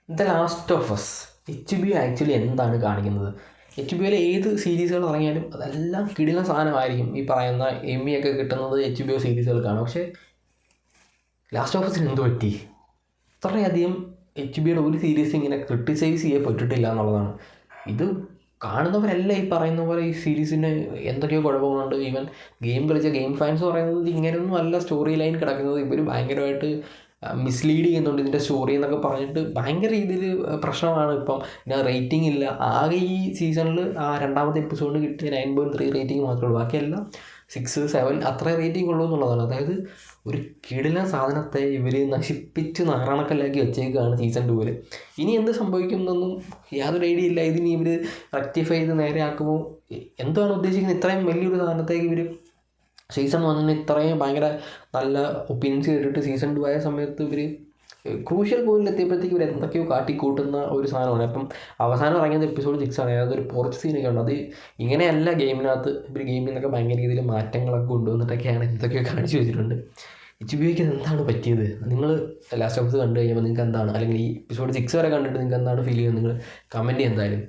The last of us HBO actually എന്താണ് കാണിക്കുന്നത്? HBO ഏത് സീരീസുകൾ ഇറങ്ങിയാലും അതെല്ലാം കിടിലൻ സാധനമായിരിക്കും. ഈ പറയുന്ന എമ്മിയൊക്കെ കിട്ടുന്നത് HBO സീരീസുകൾക്കാണ്. പക്ഷേ ലാസ്റ്റ് ഓഫ് അസിന് എന്ത് പറ്റി? അത്രയധികം HBO ഒരു സീരീസ് ഇങ്ങനെ ക്രിട്ടിസൈസ് ചെയ്യപ്പെട്ടിട്ടില്ല എന്നുള്ളതാണ്. ഇത് കാണുന്നവരെല്ലാം ഈ പറയുന്ന പോലെ ഈ സീരീസിന് എന്തൊക്കെയോ കുഴപ്പങ്ങളുണ്ട്. ഈവൻ ഗെയിം കളിച്ച ഗെയിം ഫാൻസ് പറയുന്നത് ഇങ്ങനെയൊന്നും അല്ല സ്റ്റോറി ലൈൻ കിടക്കുന്നത്, ഇവർ ഭയങ്കരമായിട്ട് മിസ്ലീഡ് ചെയ്യുന്നുണ്ട് ഇതിൻ്റെ സ്റ്റോറി എന്നൊക്കെ പറഞ്ഞിട്ട് ഭയങ്കര രീതിയിൽ പ്രശ്നമാണ്. ഇപ്പം പിന്നെ റേറ്റിംഗ് ഇല്ല. ആകെ ഈ സീസണിൽ ആ രണ്ടാമത്തെ എപ്പിസോഡിന് കിട്ടിയ 9.3 റേറ്റിംഗ് മാത്രമേ ഉള്ളൂ. ബാക്കിയെല്ലാം 6, 7 അത്ര റേറ്റിംഗ് ഉള്ളൂ എന്നുള്ളതാണ്. അതായത് ഒരു കിടിലൻ സാധനത്തെ ഇവർ നശിപ്പിച്ച് നാറാണക്കല്ലാക്കി വെച്ചേക്കുകയാണ് സീസൺ 2. ഇനി എന്ത് സംഭവിക്കുന്നൊന്നും യാതൊരു ഐഡിയ ഇല്ല. ഇതിനി ഇവർ റെക്ടിഫൈ ചെയ്ത് നേരെ ആക്കുമ്പോൾ എന്താണ് ഉദ്ദേശിക്കുന്നത്? ഇത്രയും വലിയൊരു സാധനത്തേക്ക് ഇവർ സീസൺ 1 ഇത്രയും ഭയങ്കര നല്ല ഒപ്പീനിയൻസ് കേട്ടിട്ട് സീസൺ 2 ആയ സമയത്ത് ഇവർ ക്രൂഷ്യൽ പോയിന്റിൽ എത്തിയപ്പോഴത്തേക്ക് ഇവർ എന്തൊക്കെയോ കാട്ടിക്കൂട്ടുന്ന ഒരു സാധനമാണ്. അപ്പം അവസാനം ഇറങ്ങിയത് എപ്പിസോഡ് 6 ആണ്. അതൊരു പോർച്ച് സീനൊക്കെ ഉണ്ട്. അത് ഇങ്ങനെയല്ല ഗെയിമിനകത്ത് ഇവർ ഗെയിമിൽ നിന്നൊക്കെ ഭയങ്കര രീതിയിൽ മാറ്റങ്ങളൊക്കെ കൊണ്ടുവന്നിട്ടൊക്കെയാണ് എന്തൊക്കെയോ കാണിച്ചു വെച്ചിട്ടുണ്ട്. HBOയ്ക്ക് എന്താണ് പറ്റിയത്? നിങ്ങൾ ലാസ്റ്റ് ഓഫ് കണ്ടു കഴിയുമ്പോൾ നിങ്ങൾക്ക് എന്താണ്, അല്ലെങ്കിൽ ഈ എപ്പിസോഡ് 6 വരെ കണ്ടിട്ട് നിങ്ങൾക്ക് എന്താണ് ഫീൽ ചെയ്യുന്നത്? നിങ്ങൾ കമൻറ്റ് ചെയ്യുക എന്തായാലും.